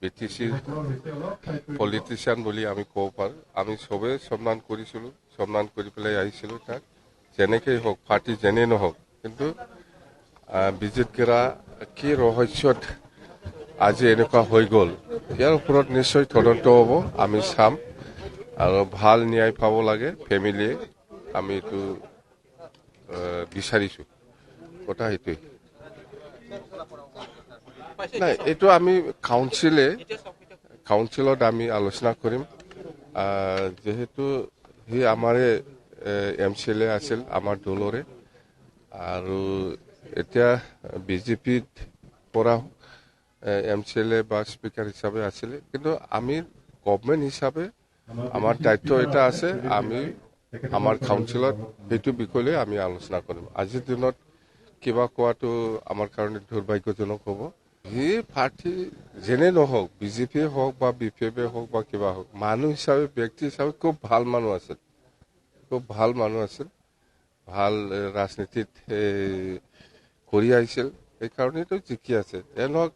BTC politician বুলি আমি ক'ব পাৰোঁ। আমি চবে সন্মান কৰিছিলোঁ, সন্মান কৰি পেলাই আহিছিলোঁ তাক, যেনেকেই হওক, পাৰ্টি যেনে নহওক। কিন্তু বিজেপিৰা কি ৰহস্যত আজি এনেকুৱা হৈ গ'ল, ইয়াৰ ওপৰত নিশ্চয় তদন্ত হ'ব, আমি চাম আৰু ভাল ন্যায় পাব লাগে ফেমিলিয়ে, আমি এইটো বিচাৰিছোঁ। কথা সেইটোৱেই। নাই, এইটো আমি কাউন্সিলত আমি আলোচনা কৰিম। যেহেতু সি আমাৰে MCLA আছিল, আমাৰ দলৰে, আৰু এতিয়া বিজেপিত পৰা MCLA বা স্পিকাৰ হিচাপে আছিলে। কিন্তু আমি গভৰ্ণমেণ্ট হিচাপে আমাৰ দায়িত্ব এটা আছে, আমি আমাৰ কাউন্সিলত সেইটো বিষয় লৈ আমি আলোচনা কৰিম। আজিৰ দিনত কিবা কোৱাটো আমাৰ কাৰণে দুৰ্ভাগ্যজনক হ'ব। সি পাৰ্টি যেনে নহওক, BJP হওক বা BPF হওক বা কিবা হওক, মানুহ হিচাপে, ব্যক্তি হিচাপে খুব ভাল মানুহ আছিল, খুব ভাল মানুহ আছিল, ভাল ৰাজনীতিত কৰি আহিছিল, সেইকাৰণেতো জিকি আছে। নহওক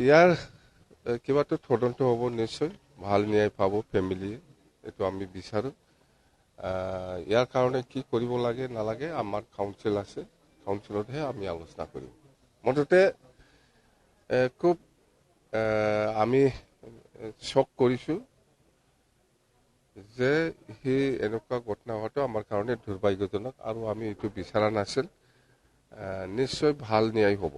ইয়াৰ কিবাটো তদন্ত হ'ব নিশ্চয়, ভাল ন্যায় পাব ফেমিলিয়ে, এইটো আমি বিচাৰোঁ। ইয়াৰ কাৰণে কি কৰিব লাগে নালাগে আমাৰ কাউন্সিল আছে, কাউন্সিলতহে আমি আলোচনা কৰিম। মুঠতে খুব আমি চক কৰিছোঁ যে সি এনেকুৱা ঘটনা হোৱাটো আমাৰ কাৰণে দুৰ্ভাগ্যজনক, আৰু আমি এইটো বিচৰা নাছিল। নিশ্চয় ভাল ন্যায় হ'ব।